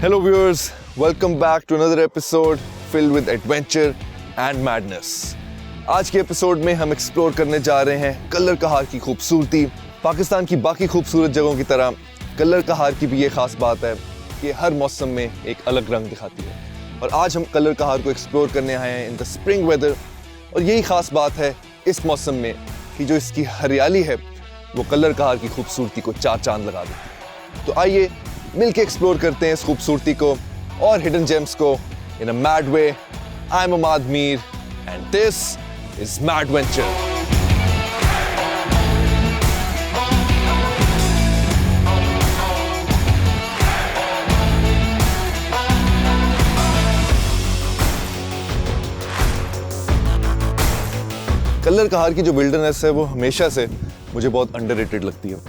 Hello viewers, welcome back to another episode filled with adventure and madness. आज के episode में हम explore करने जा रहे हैं कल्लर कहार की खूबसूरती। पाकिस्तान की बाकी खूबसूरत जगहों की तरह कल्लर कहार की भी ये खास बात है कि हर मौसम में एक अलग रंग दिखाती है। और आज हम कल्लर कहार को एक्सप्लोर करने आए हैं इन द स्प्रिंग वेदर। और यही खास बात है इस मौसम में कि जो इसकी हरियाली है वो कल्लर कहार की खूबसूरती को चार चांद लगा देती है। तो आइए मिलके एक्सप्लोर करते हैं इस खूबसूरती को और हिडन जेम्स को in a mad way. I am Amad Mir and this is mad venture. Kallar Kahar की जो विल्डरनेस है वो हमेशा से मुझे बहुत अंडररेटेड लगती है।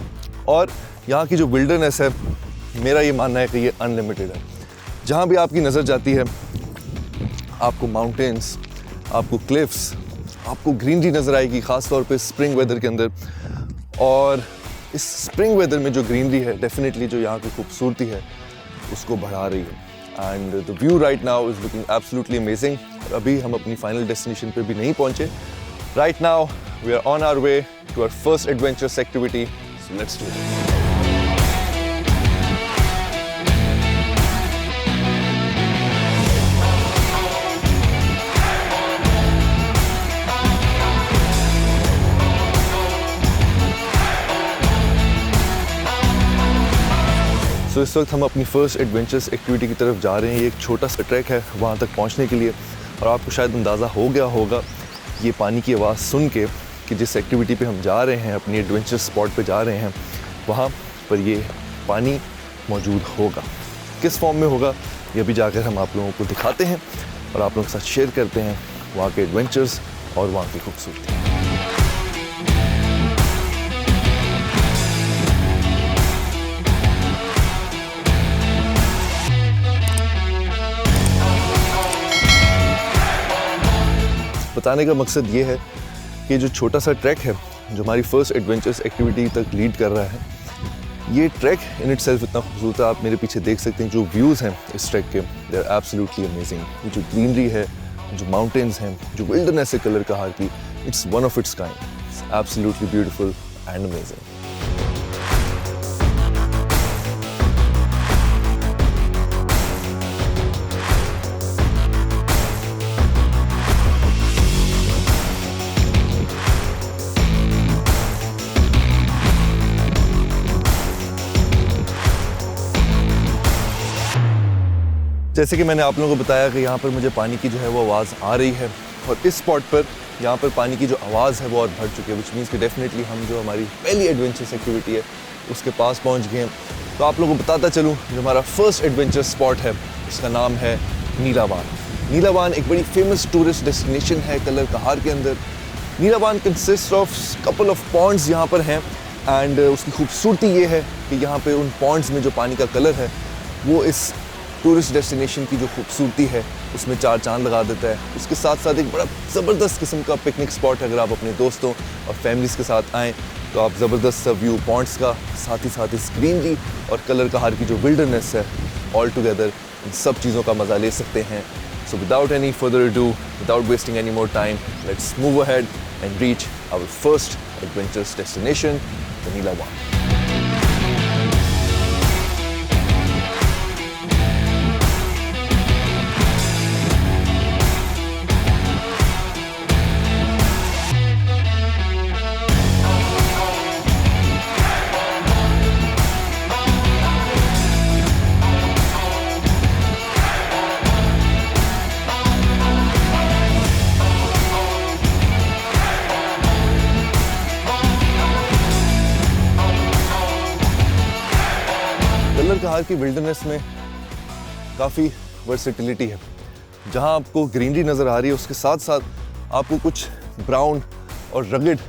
और यहाँ की जो विल्डरनेस है मेरा ये मानना है कि ये अनलिमिटेड है। जहाँ भी आपकी नज़र जाती है आपको माउंटेन्स, आपको क्लिफ्स, आपको ग्रीनरी नज़र आएगी, ख़ास तौर पे स्प्रिंग वेदर के अंदर। और इस स्प्रिंग वेदर में जो ग्रीनरी है डेफिनेटली जो यहाँ की खूबसूरती है उसको बढ़ा रही है। And the view right now is looking absolutely amazing. और अभी हम अपनी फाइनल डेस्टिनेशन पे भी नहीं पहुँचे। Right now we are on our way to our first adventurous activity. So let's do it. तो इस वक्त हम अपनी फर्स्ट एडवेंचरस एक्टिविटी की तरफ जा रहे हैं। ये एक छोटा सा ट्रैक है वहाँ तक पहुँचने के लिए। और आपको शायद अंदाज़ा हो गया होगा ये पानी की आवाज़ सुन के कि जिस एक्टिविटी पे हम जा रहे हैं, अपनी एडवेंचर स्पॉट पे जा रहे हैं, वहाँ पर ये पानी मौजूद होगा। किस फॉर्म में होगा ये भी जाकर हम आप लोगों को दिखाते हैं और आप लोगों के साथ शेयर करते हैं वहाँ के एडवेंचर्स और वहाँ की खूबसूरती। बताने का मकसद ये है कि जो छोटा सा ट्रैक है जो हमारी फर्स्ट एडवेंचरस एक्टिविटी तक लीड कर रहा है, ये ट्रैक इन इटसेल्फ इतना खूबसूरत है। आप मेरे पीछे देख सकते हैं जो व्यूज़ हैं इस ट्रैक के, दे आर एब्सोल्युटली अमेजिंग। ये जो ग्रीनरी है, जो माउंटेन्स हैं, जो विल्डरनेस है कल्लर कहार की, it's one of its kind. It's absolutely beautiful and amazing. जैसे कि मैंने आप लोगों को बताया कि यहाँ पर मुझे पानी की जो है वो आवाज़ आ रही है। और इस स्पॉट पर यहाँ पर पानी की जो आवाज़ है वो और बढ़ चुकी है, विच मीन्स कि डेफिनेटली हम जो हमारी पहली एडवेंचरस एक्टिविटी है उसके पास पहुँच गए हैं। तो आप लोगों को बताता चलूँ जो हमारा फर्स्ट एडवेंचर स्पॉट है उसका नाम है नीलावान। नीलावान एक बड़ी फेमस टूरिस्ट डेस्टिनेशन है कल्लर कहार के अंदर। Neelawan consist of couple of ponds यहाँ पर हैं। एंड उसकी खूबसूरती ये है कि यहाँ पर उन पॉन्ड्स में जो पानी का कलर है वो इस टूरिस्ट डेस्टिनेशन की जो खूबसूरती है उसमें चार चांद लगा देता है। उसके साथ साथ एक बड़ा ज़बरदस्त किस्म का पिकनिक स्पॉट है। अगर आप अपने दोस्तों और फैमिलीज़ के साथ आएँ तो आप ज़बरदस्त सा व्यू पॉइंट्स का, साथ ही साथ इस ग्रीनरी और कलर कहार की जो विल्डरनेस है ऑल टुगेदर, इन सब चीज़ों का मज़ा ले सकते हैं। So without any further ado, without wasting any more time, let's move ahead and reach our first adventurous destination, the Neelawan. Kallar Kahar की विल्डरनेस में काफ़ी वर्सेटिलिटी है। जहां आपको ग्रीनरी नज़र आ रही है उसके साथ साथ आपको कुछ ब्राउन और रगड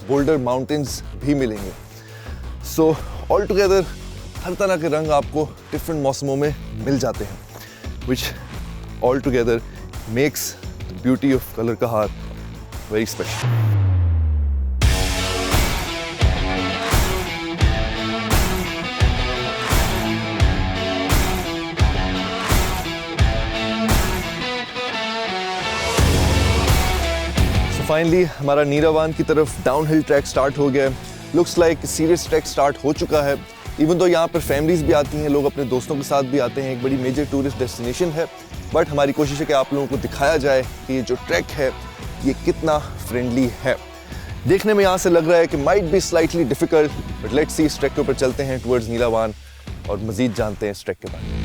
बोल्डर माउंटेन्स भी मिलेंगे। सो ऑल टुगेदर हर तरह के रंग आपको डिफरेंट मौसमों में मिल जाते हैं, which all together makes the beauty of Kallar Kahar very special. Finally हमारा नीलावान की तरफ डाउनहिल ट्रैक स्टार्ट हो गया है। Looks like serious track start हो चुका है। इवन तो यहाँ पर फैमिलीज भी आती हैं, लोग अपने दोस्तों के साथ भी आते हैं, एक बड़ी मेजर टूरिस्ट डेस्टिनेशन है। बट हमारी कोशिश है कि आप लोगों को दिखाया जाए कि ये जो ट्रैक है ये कितना फ्रेंडली है। देखने में यहाँ से लग रहा है कि might be slightly difficult, but let's see इस ट्रैक के ऊपर चलते हैं टुवर्ड्स नीलावान और मजीद जानते हैं इस ट्रैक के बारे में।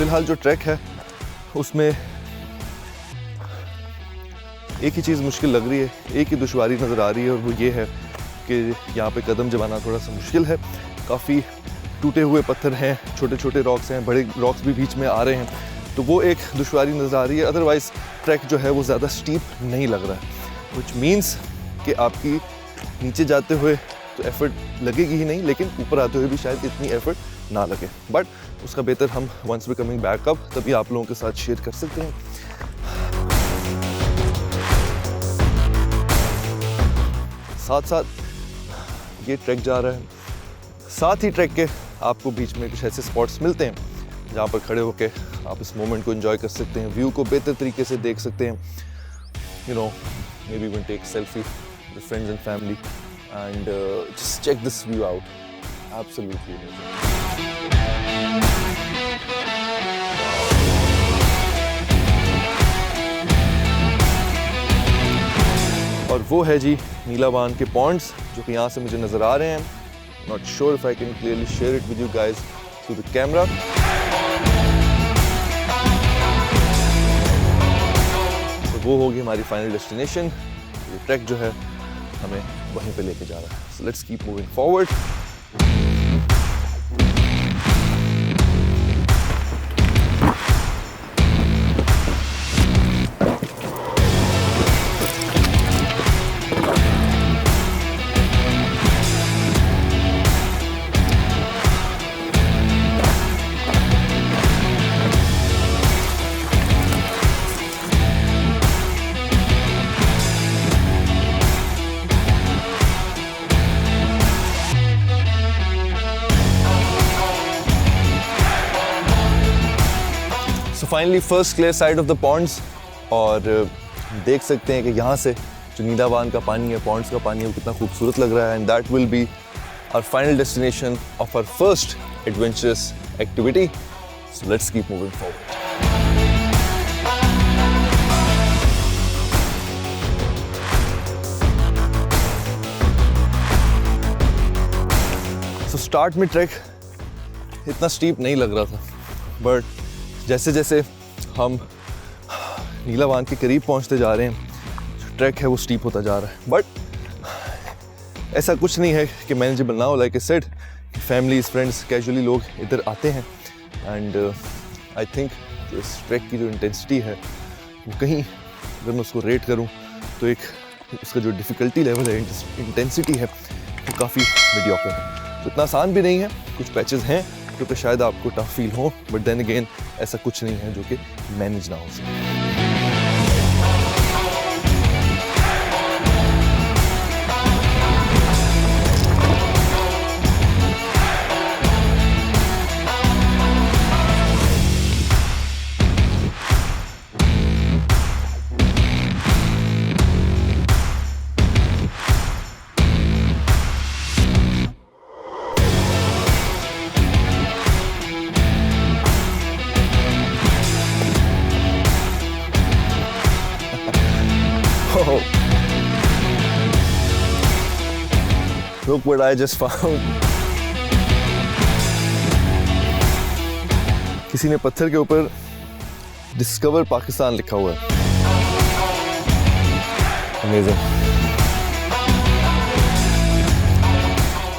फिलहाल जो ट्रैक है उसमें एक ही चीज़ मुश्किल लग रही है, एक ही दुश्वारी नज़र आ रही है, और वो ये है कि यहाँ पे कदम जमाना थोड़ा सा मुश्किल है। काफ़ी टूटे हुए पत्थर हैं, छोटे छोटे रॉक्स हैं, बड़े रॉक्स भी बीच में आ रहे हैं, तो वो एक दुश्वारी नज़र आ रही है। अदरवाइज़ ट्रैक जो है वो ज़्यादा स्टीप नहीं लग रहा है, विच मीन्स कि आपकी नीचे जाते हुए तो एफर्ट लगेगी ही नहीं, लेकिन ऊपर आते हुए भी शायद इतनी एफर्ट ना लगे। बट उसका बेहतर हम once we coming back up तभी आप लोगों के साथ शेयर कर सकते हैं। साथ साथ ये ट्रैक जा रहा है, साथ ही ट्रैक के आपको बीच में कुछ ऐसे स्पॉट्स मिलते हैं जहाँ पर खड़े होकर आप इस मोमेंट को एंजॉय कर सकते हैं, व्यू को बेहतर तरीके से देख सकते हैं। You know, maybe one take selfie with friends and family and just check this view out. Absolutely amazing. और वो है जी नीलावान के पॉइंट्स जो कि यहाँ से मुझे नज़र आ रहे हैं। Not sure if I can clearly share it with you guys through the camera. तो वो होगी हमारी फाइनल डेस्टिनेशन। ये ट्रैक जो है हमें वहीं पे लेके जा रहा है। So let's keep moving forward. Finally first clear side of the ponds, और देख सकते हैं कि यहाँ से जो नीलावान का पानी है, पॉन्ड्स का पानी है, वो कितना खूबसूरत लग रहा है। And that will be our final destination of our first adventurous activity. So let's keep moving forward. So start में ट्रैक इतना स्टीप नहीं लग रहा था, बट जैसे जैसे हम नीलावान के करीब पहुंचते जा रहे हैं, जो ट्रैक है वो स्टीप होता जा रहा है। बट ऐसा कुछ नहीं है कि मैनेजेबल ना हो। Like I said, families, friends, casually लोग इधर आते हैं। एंड आई थिंक जो इस ट्रैक की जो इंटेंसिटी है वो कहीं, अगर मैं उसको रेट करूं तो एक उसका जो डिफ़िकल्टी लेवल है, इंटेंसिटी है, वो काफ़ी मीडियोकर है। तो इतना आसान भी नहीं है, कुछ पैचेस हैं जो कि शायद आपको टफ फील हो, बट देन अगेन ऐसा कुछ नहीं है जो कि मैनेज ना हो सके। Look what I just found. किसी ने पत्थर के ऊपर डिस्कवर पाकिस्तान लिखा हुआ है। Amazing.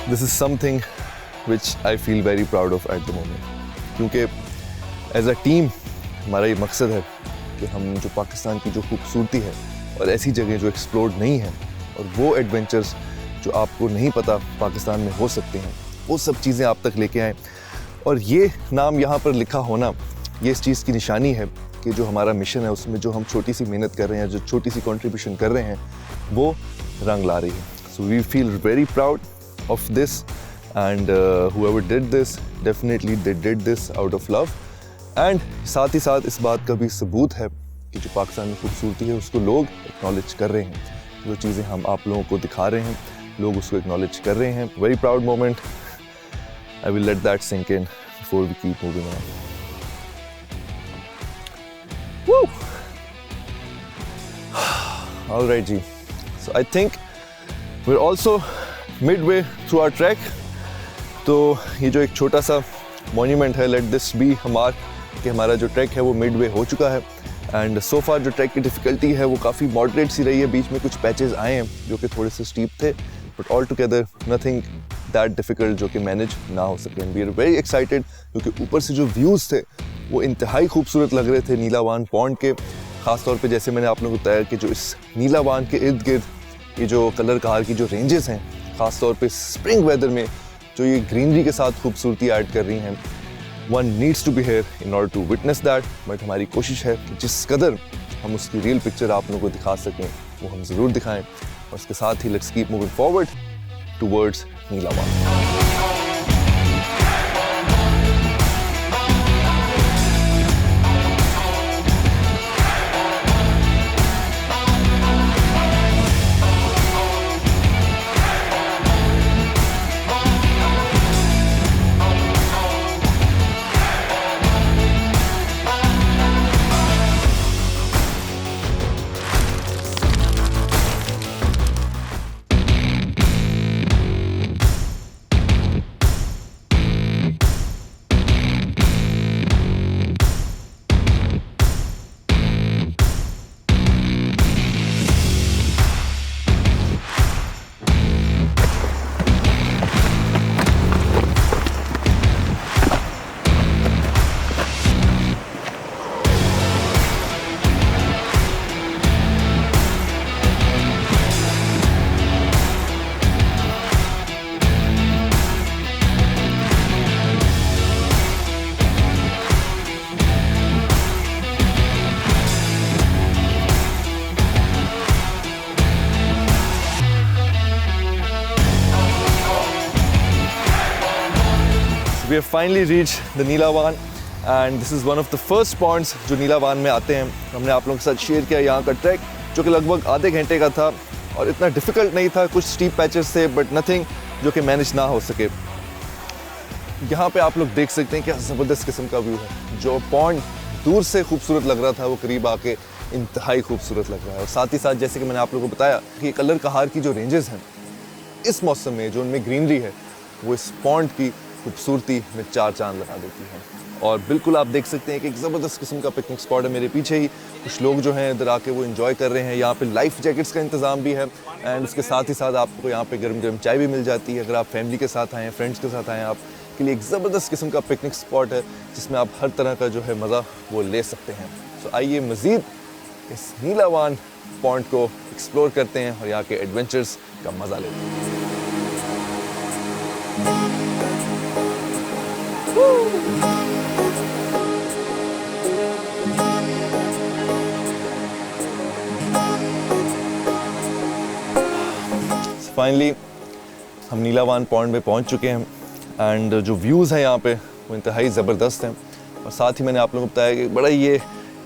This is something which I feel very proud of at the moment. क्योंकि as a team हमारा ये मकसद है कि हम जो पाकिस्तान की जो खूबसूरती है और ऐसी जगह जो एक्सप्लोर्ड नहीं है और वो एडवेंचर्स जो आपको नहीं पता पाकिस्तान में हो सकते हैं, वो सब चीज़ें आप तक लेके आएँ। और ये नाम यहाँ पर लिखा होना, ये इस चीज़ की निशानी है कि जो हमारा मिशन है उसमें जो हम छोटी सी मेहनत कर रहे हैं, जो छोटी सी कंट्रीब्यूशन कर रहे हैं, वो रंग ला रही है। So we feel very proud of this and whoever did this definitely they did this out of love। And साथ ही साथ इस बात का भी सबूत है कि जो पाकिस्तान में खूबसूरती है उसको लोग एक्नॉलेज कर रहे हैं। जो चीज़ें हम आप लोगों को दिखा रहे हैं, लोग उसको एक्नॉलेज कर रहे हैं। Very proud moment. I will let that sink in before we keep moving on. Woo! All right, ji. So I think we're also midway through our trek. तो ये जो एक छोटा सा monument है, let this be a mark कि हमारा जो ट्रैक है वो midway हो चुका है। एंड सो फार जो ट्रैक की डिफ़िकल्टी है वो काफ़ी मॉडरेट सी रही है। बीच में कुछ पैचेस आए हैं जो कि थोड़े से स्टीप थे, but all together nothing that difficult जो कि मैनेज ना हो सके। वी आर वेरी एक्साइटेड क्योंकि ऊपर से जो व्यूज़ थे वो इंतहाई खूबसूरत लग रहे थे नीलावान पॉन्ड के। ख़ास तौर पे जैसे मैंने आप लोगों को बताया कि जो इस नीलावान के इर्द गिर्द ये जो कलर कहार की जो रेंजेस हैं, ख़ास तौर पे स्प्रिंग वेदर में जो ये ग्रीनरी के साथ खूबसूरती ऐड कर रही हैं, one needs to be here in order to witness that. But हमारी कोशिश है कि जिस कदर हम उसकी रियल पिक्चर आप लोगों को दिखा सकें वो हम ज़रूर दिखाएं। और उसके साथ ही let's keep moving forward towards Neelawan. We have finally reached the Neelawan and this is one of the first ponds जो नीलावान में आते हैं। हमने आप लोगों के साथ शेयर किया यहाँ का ट्रैक जो कि लगभग आधे घंटे का था और इतना डिफ़िकल्ट नहीं था। कुछ स्टीप पैचेस थे बट नथिंग जो कि मैनेज ना हो सके। यहाँ पे आप लोग देख सकते हैं क्या ज़बरदस्त किस्म का व्यू है। जो पॉन्ड दूर से खूबसूरत लग रहा था वो करीब आके इंतहाई खूबसूरत लग रहा है। और साथ ही साथ जैसे कि मैंने आप लोगों को बताया कि कलर कहार की जो रेंजेस हैं इस मौसम में जो उनमें ग्रीनरी है वो इस पॉन्ड की खूबसूरती में चार चांद लगा देती है। और बिल्कुल आप देख सकते हैं कि एक ज़बरदस्त किस्म का पिकनिक स्पॉट है मेरे पीछे ही। कुछ लोग जो हैं इधर आके वो एंजॉय कर रहे हैं। यहाँ पे लाइफ जैकेट्स का इंतज़ाम भी है एंड उसके साथ ही साथ आपको यहाँ पे गर्म गर्म चाय भी मिल जाती है। अगर आप फैमिली के साथ आएँ, फ्रेंड्स के साथ आएँ, आपके लिए एक ज़बरदस्त किस्म का पिकनिक स्पॉट है जिसमें आप हर तरह का जो है मज़ा वो ले सकते हैं। सो आइए मज़ीद इस नीलावान पॉन्ड को एक्सप्लोर करते हैं और यहाँ के एडवेंचर्स का मज़ा लेते हैं। फाइनली हम नीलावान पॉन्ड में पहुंच चुके हैं एंड जो व्यूज़ हैं यहाँ पे वो इंतहाई ज़बरदस्त हैं। और साथ ही मैंने आप लोगों को बताया कि बड़ा ये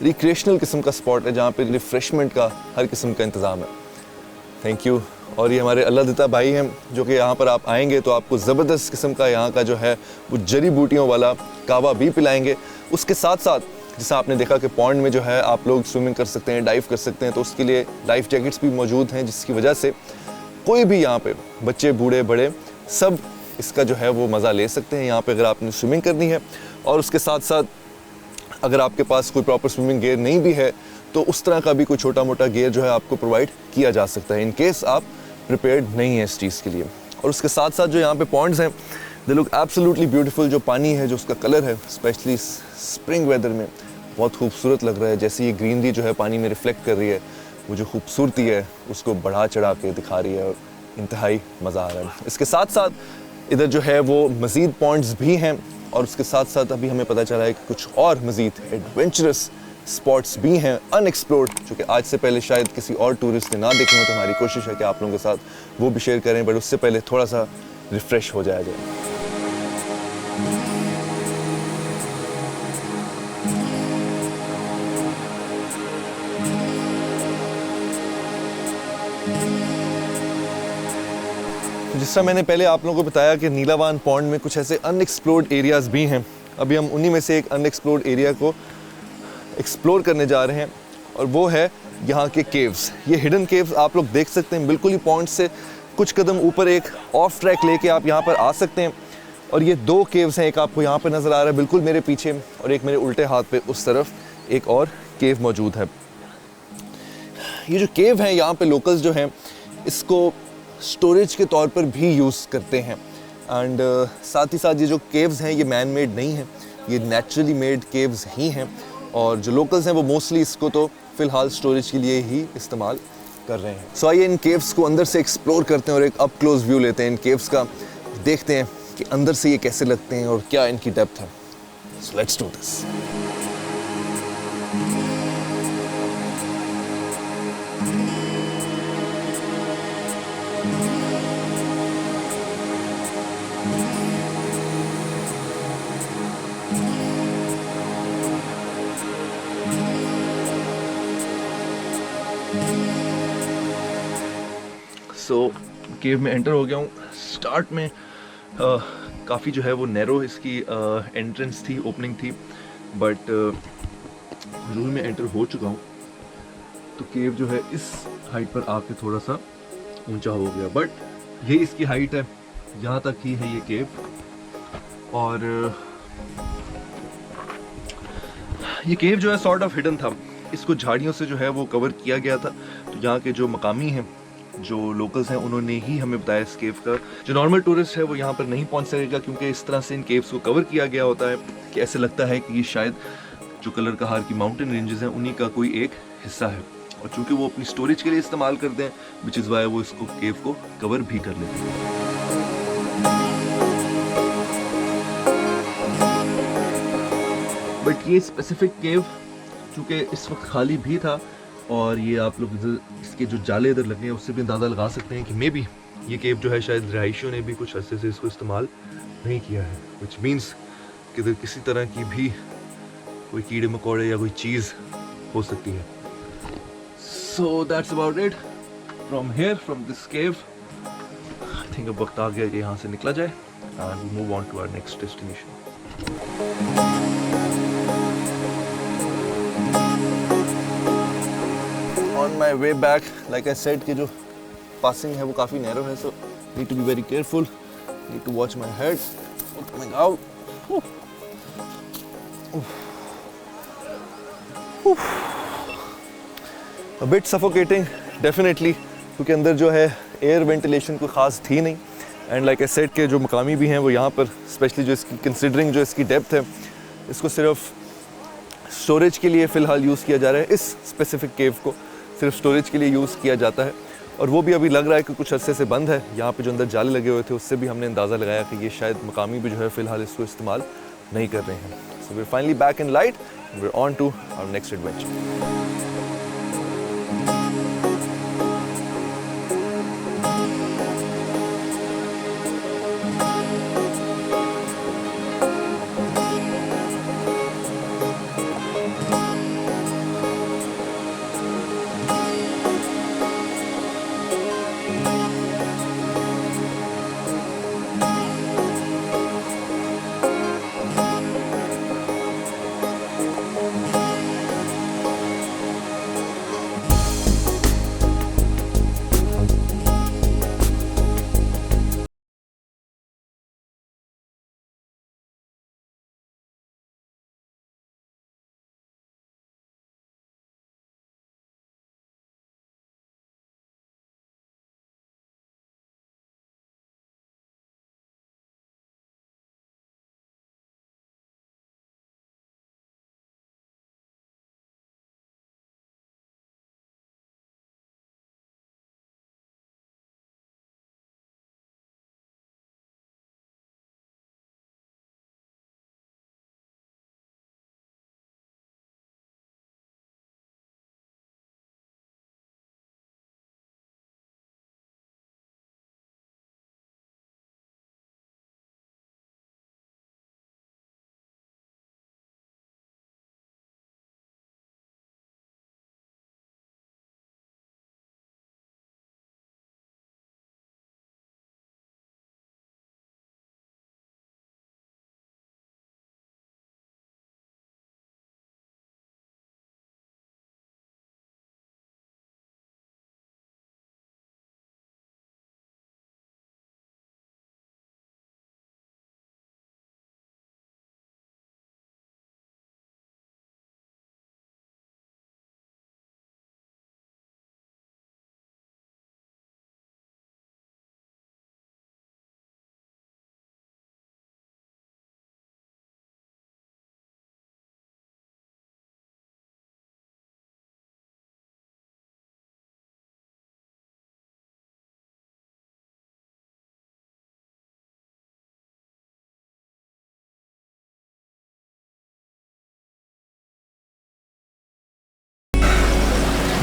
रिक्रिएशनल किस्म का स्पॉट है जहाँ पे रिफ़्रेशमेंट का हर किस्म का इंतज़ाम है। Thank you. और ये हमारे अल्लाह दिता भाई हैं जो कि यहाँ पर आप आएंगे तो आपको ज़बरदस्त किस्म का यहाँ का जो है वो जड़ी बूटियों वाला कावा भी पिलाएंगे। उसके साथ साथ जैसा आपने देखा कि पॉन्ड में जो है आप लोग स्विमिंग कर सकते हैं, डाइव कर सकते हैं, तो उसके लिए लाइफ जैकेट्स भी मौजूद हैं जिसकी वजह से कोई भी यहाँ पे बच्चे बूढ़े बड़े सब इसका जो है वो मज़ा ले सकते हैं यहाँ पे अगर आपने स्विमिंग करनी है। और उसके साथ साथ अगर आपके पास कोई प्रॉपर स्विमिंग गियर नहीं भी है तो उस तरह का भी कोई छोटा मोटा गियर जो है आपको प्रोवाइड किया जा सकता है इन केस आप प्रिपेयर्ड नहीं है इस चीज़ के लिए। और उसके साथ साथ जो यहाँ पे पॉन्ड्स हैं दे लुक एब्सोल्युटली ब्यूटीफुल। जो पानी है जो उसका कलर है स्पेशली स्प्रिंग वेदर में बहुत खूबसूरत लग रहा है। जैसे ये ग्रीनरी जो है पानी में रिफ्लेक्ट कर रही है वो जो खूबसूरती है उसको बढ़ा चढ़ा के दिखा रही है और इंतहाई मज़ा आ रहा है। इसके साथ साथ इधर जो है वो मज़ीद पॉइंट्स भी हैं और उसके साथ साथ अभी हमें पता चला है कि कुछ और मज़ीद एडवेंचरस स्पॉट्स भी हैं अनएक्सप्लोर्ड, जो कि आज से पहले शायद किसी और टूरिस्ट ने ना देखे हो। तो हमारी कोशिश है कि आप लोगों के साथ वो भी शेयर करें, बट उससे पहले थोड़ा सा रिफ़्रेश हो जाया जाए। जिस तरह मैंने पहले आप लोगों को बताया कि नीलावान पॉन्ड में कुछ ऐसे अनएक्सप्लोर्ड एरियाज़ भी हैं, अभी हम उन्हीं में से एक अनएक्सप्लोर्ड एरिया को एक्सप्लोर करने जा रहे हैं और वो है यहाँ के केव्स। ये हिडन केव्स आप लोग देख सकते हैं, बिल्कुल ही पॉन्ड से कुछ कदम ऊपर एक ऑफ ट्रैक लेके आप यहाँ पर आ सकते हैं। और ये 2 केव्स हैं, एक आपको यहाँ पर नज़र आ रहा है बिल्कुल मेरे पीछे, और एक मेरे उल्टे हाथ पे उस तरफ एक और केव मौजूद है। ये जो केव हैं यहाँ पे लोकल्स जो हैं इसको स्टोरेज के तौर पर भी यूज़ करते हैं। एंड साथ ही साथ ये जो केव्स हैं ये मैन मेड नहीं हैं, ये नेचुरली मेड केव्स ही हैं। और जो लोकल्स हैं वो मोस्टली इसको तो फ़िलहाल स्टोरेज के लिए ही इस्तेमाल कर रहे हैं। सो आइए इन केव्स को अंदर से एक्सप्लोर करते हैं और एक अप क्लोज व्यू लेते हैं इन केव्स का, देखते हैं कि अंदर से ये कैसे लगते हैं और क्या इनकी डेप्थ है। So let's do this. So cave में एंटर हो गया हूँ। स्टार्ट में काफ़ी जो है वो नैरो इसकी एंट्रेंस थी, ओपनिंग थी, बट जरूर में एंटर हो चुका हूँ तो केव जो है इस हाइट पर आके थोड़ा सा ऊंचा हो गया, बट ये इसकी हाइट है, यहाँ तक ही है ये केव। और ये केव जो है सॉर्ट ऑफ हिडन था, इसको झाड़ियों से जो है वो कवर किया गया था। तो यहाँ के जो मकामी हैं, जो लोकल्स हैं, उन्होंने ही हमें बताया इस केव का। जो नॉर्मल टूरिस्ट है वो यहाँ पर नहीं पहुँच सकेगा, क्योंकि इस तरह से इन केव्स को कवर किया गया होता है कि ऐसे लगता है कि ये शायद जो कलर कहार की माउंटेन रेंजेस हैं उन्हीं का कोई एक हिस्सा है। और चूँकि वो अपनी स्टोरेज के लिए इस्तेमाल करते हैं, विच इज़ वाई वो इसको केव को कवर भी कर लेते हैं। बट ये स्पेसिफिक केव चूँकि इस वक्त खाली भी था, और ये आप लोग इसके जो जाले इधर लगे हैं उससे भी अंदाज़ा लगा सकते हैं कि मे बी ये केव जो है शायद रिहायशियों ने भी कुछ अरसे से इसको इस्तेमाल नहीं किया है, विच मीन्स कि इधर किसी तरह की भी कोई कीड़े मकोड़े या कोई चीज़ हो सकती है। So that's about it from here, from this cave. I think अब वक्त आ गया कि यहाँ से निकला जाए and we move on to our next destination. On my way back, like I said, कि जो passing है वो काफ़ी narrow है, so need to be very careful, need to watch my head coming out. A bit suffocating, definitely, क्योंकि अंदर जो है air ventilation कोई ख़ास थी नहीं, and like I said कि जो मकामी भी हैं वो यहाँ पर स्पेशली जो इसकी considering जो इसकी डेप्थ है, इसको सिर्फ स्टोरेज के लिए फ़िलहाल यूज़ किया जा रहा है। इस स्पेसिफिक केव को सिर्फ स्टोरेज के लिए यूज़ किया जाता है, और वो भी अभी लग रहा है कि कुछ अरसे से बंद है। यहाँ पे जो अंदर जाले लगे हुए थे उससे भी हमने अंदाज़ा लगाया कि ये शायद मकामी भी जो है फ़िलहाल इसको इस्तेमाल नहीं कर रहे हैं। So we are finally back in light, we are on to our next adventure.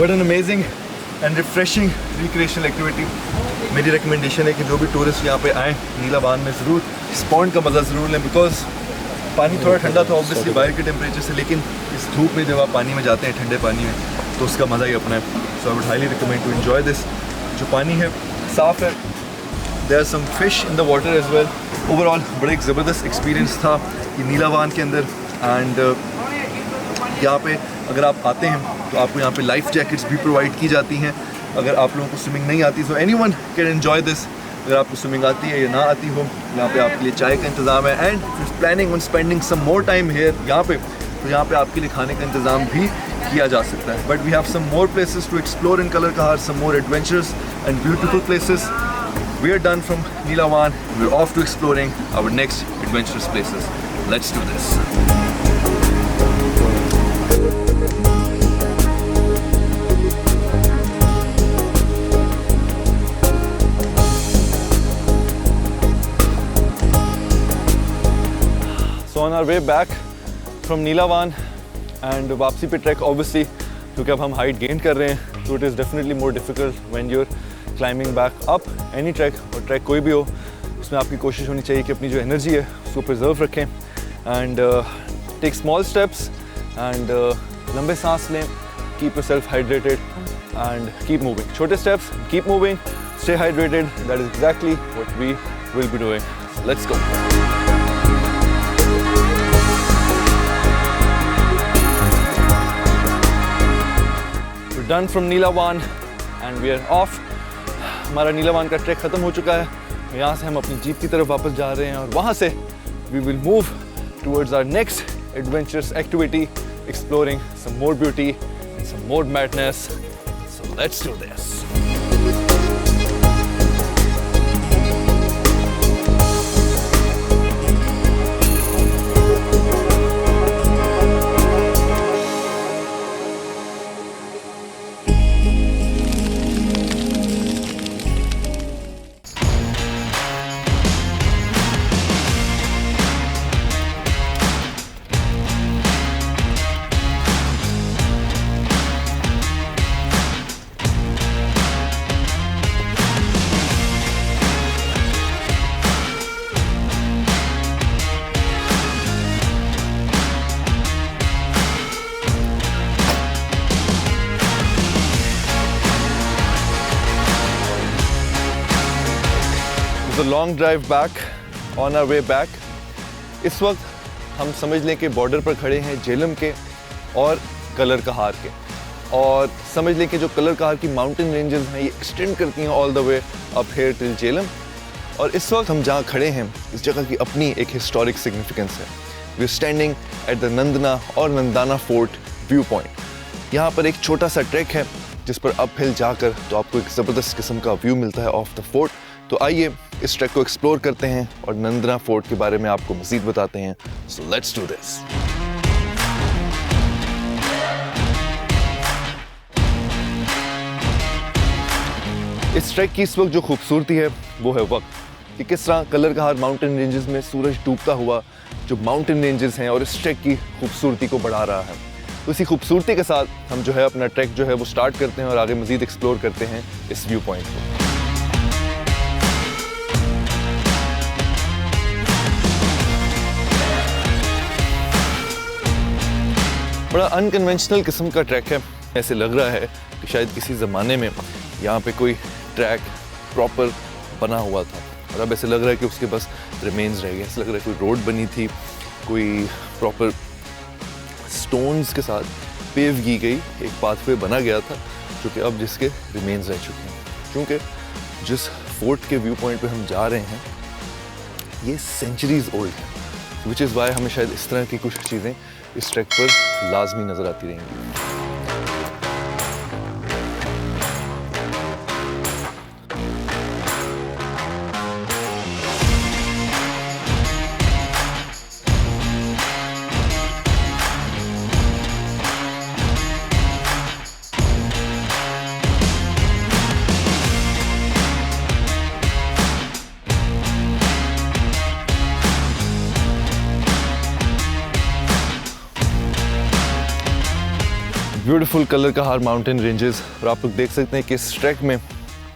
But an amazing and refreshing recreational activity. मेरी रिकमेंडेशन है कि जो भी टूरिस्ट यहाँ पे आएँ नीला वान में ज़रूर इस पॉन्ड का मज़ा ज़रूर लें, बिकॉज पानी थोड़ा ठंडा था ऑब्वियसली बाहर के टेम्परेचर से, लेकिन इस धूप में जब आप पानी में जाते हैं ठंडे पानी में तो उसका मज़ा ही अपना है। So I would highly recommend to enjoy this. जो पानी है साफ़ है, there are some fish in the water as well. Overall बड़ा एक ज़बरदस्त एक्सपीरियंस था ये नीला वान के अंदर। एंड यहाँ पे अगर आप आते हैं तो आपको यहाँ पे लाइफ जैकेट्स भी प्रोवाइड की जाती हैं अगर आप लोगों को स्विमिंग नहीं आती। So anyone can enjoy this. अगर आपको स्विमिंग आती है या ना आती हो, यहाँ पे आपके लिए चाय का इंतज़ाम है। And planning on spending some more time here यहाँ पे, तो यहाँ पे आपके लिए खाने का इंतज़ाम भी किया जा सकता है। But we have some more places to explore in Kallar Kahar, some more adventurous and beautiful places. We are done from Neela Wahn, we are off to exploring our next adventurous places. Let's do this. On our way back from Neela Van and वापसी पे track obviously क्योंकि अब हम height gain कर रहे हैं तो it is definitely more difficult when you are climbing back up any track. और ट्रैक कोई भी हो उसमें आपकी कोशिश होनी चाहिए कि अपनी जो एनर्जी है उसको प्रिजर्व रखें and take small steps and लंबे सांस लें, keep yourself hydrated and keep moving. छोटे steps, keep moving, stay hydrated, that is exactly what we will be doing. Let's go. Done from Neela Van and we are off. हमारा नीला वान का track ख़त्म हो चुका है। यहाँ से हम अपनी जीप की तरफ वापस जा रहे हैं और वहाँ से we will move towards our next adventurous activity, exploring some more beauty and some more madness. So let's do this. The long drive back, on our way back. इस वक्त हम समझ लें कि बॉर्डर पर खड़े हैं झेलम के और कलर कहार के, और समझ लें कि जो कलर कहार की माउंटेन रेंजेस हैं ये एक्सटेंड करती हैं all the way up here till Jhelum. और इस वक्त हम जहाँ खड़े हैं इस जगह की अपनी एक हिस्टोरिक सिग्निफिकेंस है। We are standing at the Nandana और नंदाना फोर्ट व्यू पॉइंट। यहाँ पर एक छोटा सा ट्रैक है जिस पर अप हिल जाकर तो आपको एक ज़बरदस्त किस्म का व्यू मिलता है ऑफ द फोर्ट। तो आइए इस ट्रैक को एक्सप्लोर करते हैं और नंदना फोर्ट के बारे में आपको मज़ीद बताते हैं। सो लेट्स डू दिस। इस ट्रैक की इस वक्त जो खूबसूरती है वो है वक्त कि किस तरह कलर कहार माउंटेन रेंजेस में सूरज डूबता हुआ जो माउंटेन रेंजेस हैं और इस ट्रैक की खूबसूरती को बढ़ा रहा है। तो इसी खूबसूरती के साथ हम जो है अपना ट्रैक जो है वो स्टार्ट करते हैं और आगे मज़ीद एक्सप्लोर करते हैं इस व्यू पॉइंट को। बड़ा अनकन्वेंशनल किस्म का ट्रैक है। ऐसे लग रहा है कि शायद किसी ज़माने में यहाँ पे कोई ट्रैक प्रॉपर बना हुआ था और अब ऐसे लग रहा है कि उसके बस रिमेन्स रह गए। ऐसे लग रहा है कोई रोड बनी थी, कोई प्रॉपर स्टोन्स के साथ पेव की गई एक पाथवे बना गया था जो कि अब जिसके रिमेन्स रह चुके हैं। क्योंकि जिस फोर्ट के व्यू पॉइंट पे हम जा रहे हैं ये सेंचुरीज ओल्ड है, विच इज़ वाई हमें शायद इस तरह की कुछ चीज़ें इस ट्रैक पर लाजमी नज़र आती रहेंगी। ब्यूटीफुल कलर का हार माउंटेन रेंजेस। और आप लोग देख सकते हैं कि इस ट्रैक में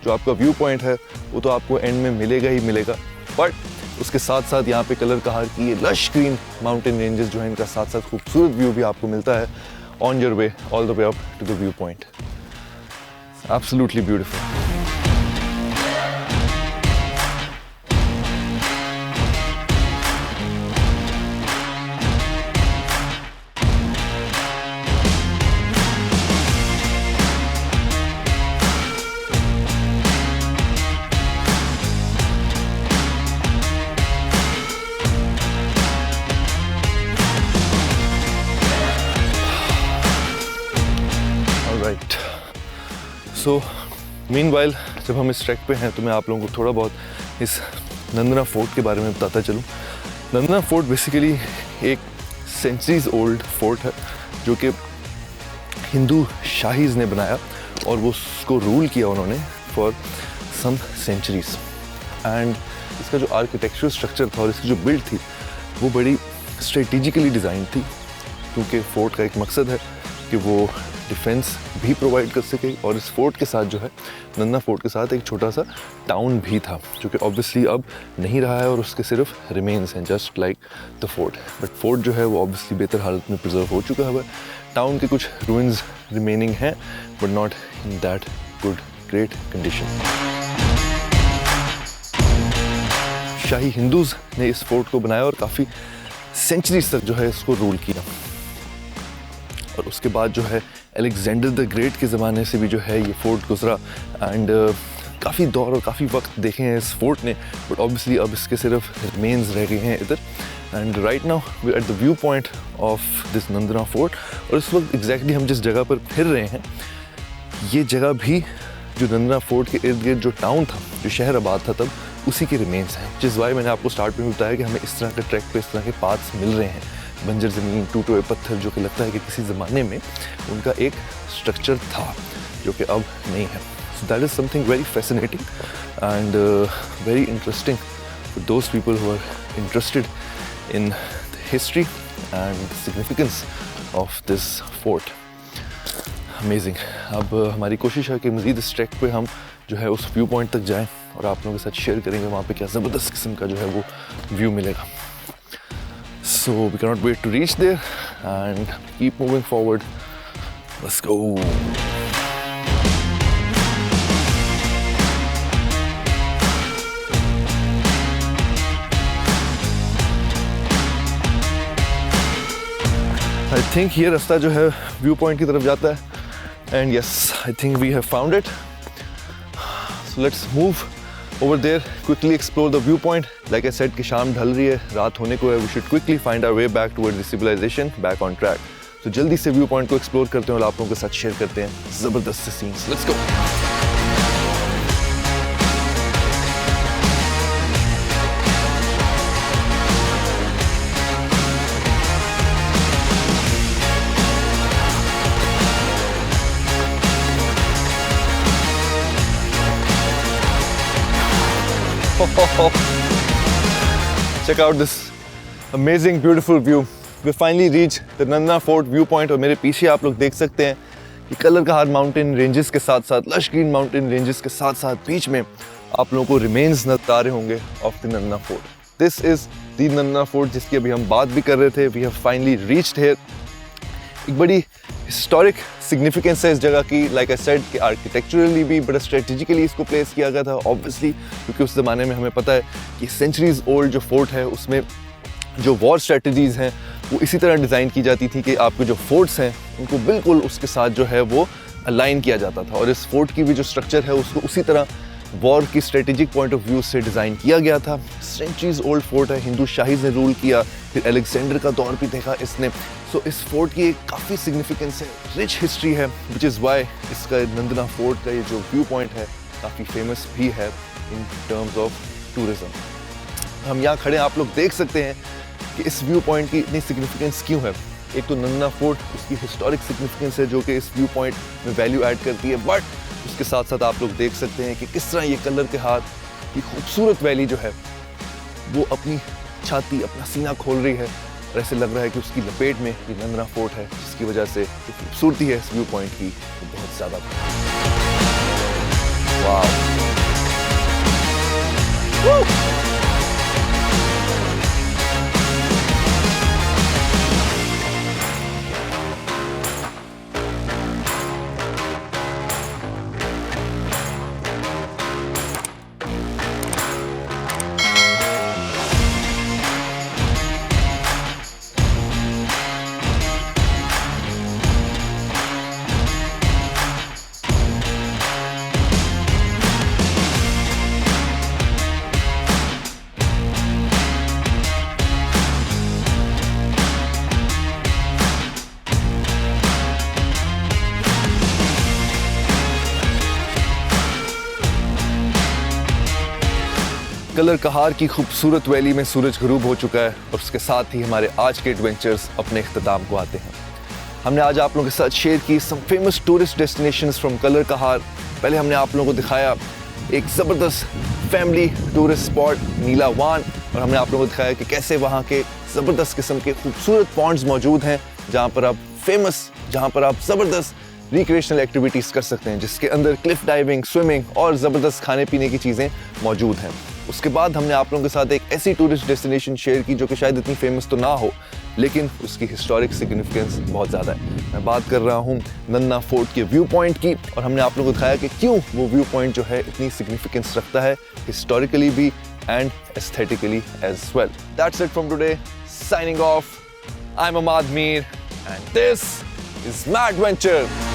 जो आपका व्यू पॉइंट है वो तो आपको एंड में मिलेगा ही मिलेगा, बट उसके साथ साथ यहाँ पे कलर का हार की ये लश ग्रीन माउंटेन रेंजेस जो है इनका साथ साथ खूबसूरत व्यू भी आपको मिलता है on your way all the way up to the view point. Absolutely beautiful. So meanwhile जब हम इस ट्रैक पे हैं तो मैं आप लोगों को थोड़ा बहुत इस नंदना फोर्ट के बारे में बताता चलूँ। नंदना फोर्ट बेसिकली एक सेंचुरीज ओल्ड फोर्ट है जो कि हिंदू शाहीज़ ने बनाया और वो उसको रूल किया उन्होंने फॉर सम सेंचुरीज। एंड इसका जो आर्किटेक्चरल स्ट्रक्चर था और इसकी जो बिल्ड थी वो बड़ी स्ट्रेटिजिकली डिज़ाइन थी, क्योंकि फोर्ट का एक मकसद है कि वो डिफेंस भी प्रोवाइड कर सके। और इस फोर्ट के साथ जो है नंदना फोर्ट के साथ एक छोटा सा टाउन भी था जो कि ऑब्वियसली अब नहीं रहा है और उसके सिर्फ रिमेन्स हैं just like the fort. But fort जो है वो ऑब्वियसली बेहतर हालत में प्रिजर्व हो चुका है। टाउन के कुछ रूइंस रिमेनिंग हैं but not in that good great condition. Shahi Hindus ने इस फोर्ट को बनाया और काफ़ी सेंचुरीज तक जो है इसको रूल किया। और उसके बाद जो है अलेक्जेंडर द ग्रेट के ज़माने से भी जो है ये फोर्ट गुजरा एंड काफ़ी दौर और काफ़ी वक्त देखे हैं इस फोर्ट ने, बट ऑब्वियसली अब इसके सिर्फ रिमेन्स रह गए हैं इधर। And right now we at the view point of this Nandana fort. और इस वक्त एग्जैक्टली हम जिस जगह पर फिर रहे हैं ये जगह भी जो नंदना फोर्ट के इर्द गिर्द जो टाउन था, जो शहर आबाद था तब, उसी के रिमेन्स हैं। जिस वाई मैंने आपको स्टार्ट में बताया कि हमें इस तरह के ट्रैक पे इस तरह के पाथ्स मिल रहे हैं, बंजर ज़मीन, टूटे हुए पत्थर, जो कि लगता है कि किसी ज़माने में उनका एक स्ट्रक्चर था जो कि अब नहीं है। So that is something very fascinating and very interesting for those people who are interested in the history and the significance of this fort. Amazing. अब हमारी कोशिश है कि मज़ीद इस ट्रैक पे हम जो है उस व्यू पॉइंट तक जाएं और आप लोगों के साथ शेयर करेंगे वहाँ पे क्या ज़बरदस्त किस्म का जो है वो व्यू मिलेगा। So we cannot wait to reach there and keep moving forward. Let's go. I think ये रास्ता जो है व्यू पॉइंट की तरफ जाता है and yes, I think we have found it. So let's move over there, quickly explore the viewpoint. Like I said कि शाम ढल रही है, रात होने को है, we should quickly find our way back towards the civilization, back on track. So जल्दी से व्यू पॉइंट को एक्सप्लोर करते हैं और आप लोगों के साथ शेयर करते हैं ज़बरदस्त से scenes. Let's go. Check out this amazing beautiful view. We finally reached the Nandana Fort viewpoint और मेरे पीछे आप लोग देख सकते हैं कि कलर का हार माउंटेन रेंजेस के साथ साथ लश ग्रीन माउंटेन रेंजेस के साथ साथ बीच में आप लोगों को रिमेन्स नजर आ रहे होंगे of the Nandana fort. This is the Nandana fort जिसकी अभी हम बात भी कर रहे थे। We have finally reached here. एक बड़ी हिस्टोरिक सिग्निफिकेंस है इस जगह की। लाइक आई सेड कि आर्किटेक्चरली भी बड़ा स्ट्रेटेजिकली इसको प्लेस किया गया था ऑब्वियसली, क्योंकि उस ज़माने में हमें पता है कि सेंचुरीज ओल्ड जो फोर्ट है उसमें जो वॉर स्ट्रेटजीज़ हैं वो इसी तरह डिज़ाइन की जाती थी कि आपके जो फोर्ट्स हैं उनको बिल्कुल उसके साथ जो है वो अलाइन किया जाता था। और इस फोर्ट की भी जो स्ट्रक्चर है उसको उसी तरह वॉर की स्ट्रेटेजिक पॉइंट ऑफ व्यू से डिज़ाइन किया गया था। सेंचुरीज ओल्ड फोर्ट है, हिंदू शाहीज़ ने रूल किया, फिर अलेक्जेंडर का दौर भी देखा इसने। सो इस फोर्ट की एक काफ़ी सिग्निफिकेंस है, रिच हिस्ट्री है, विच इज़ वाई इसका नंदना फोर्ट का ये जो व्यू पॉइंट है काफ़ी फेमस भी है इन टर्म्स ऑफ टूरिज़म। हम यहाँ खड़े आप लोग देख सकते हैं कि इस व्यू पॉइंट की इतनी सिग्निफिकेंस क्यों है। एक तो नंदना फोर्ट उसकी हिस्टोरिक सिग्निफिकेंस है जो कि इस व्यू पॉइंट में वैल्यू ऐड करती है, बट उसके साथ साथ आप लोग देख सकते हैं कि किस तरह ये कलर के हाथ की खूबसूरत वैली जो है वो अपनी छाती, अपना सीना खोल रही है और ऐसे लग रहा है कि उसकी लपेट में ये नंदना फोर्ट है, जिसकी वजह से जो खूबसूरती है इस व्यू पॉइंट की वो बहुत ज़्यादा। वाह। कलर कहार की खूबसूरत वैली में सूरज गरूब हो चुका है और उसके साथ ही हमारे आज के एडवेंचर्स अपने इख्तिताम को आते हैं। हमने आज आप लोगों के साथ शेयर की some famous tourist destinations from Kallar Kahar. पहले हमने आप लोगों को दिखाया एक ज़बरदस्त family tourist spot Neelawan, और हमने आप लोगों को दिखाया कि कैसे वहाँ के ज़बरदस्त किस्म के खूबसूरत पॉन्ड्स मौजूद हैं जहाँ पर आप ज़बरदस्त रिक्रिएशनल एक्टिविटीज़ कर सकते हैं, जिसके अंदर क्लिफ डाइविंग, स्विमिंग और ज़बरदस्त खाने पीने की चीज़ें मौजूद हैं। उसके बाद हमने आप लोगों के साथ एक ऐसी टूरिस्ट डेस्टिनेशन शेयर की जो कि शायद इतनी फेमस तो ना हो, लेकिन उसकी हिस्टोरिक सिग्निफिकेंस बहुत ज़्यादा है। मैं बात कर रहा हूँ नंदना फोर्ट के व्यू पॉइंट की, और हमने आप लोगों को दिखाया कि क्यों वो व्यू पॉइंट जो है इतनी सिग्निफिकेंस रखता है, हिस्टोरिकली भी and aesthetically as well. That's it from today, signing off. I am Amad Mir and this is my adventure.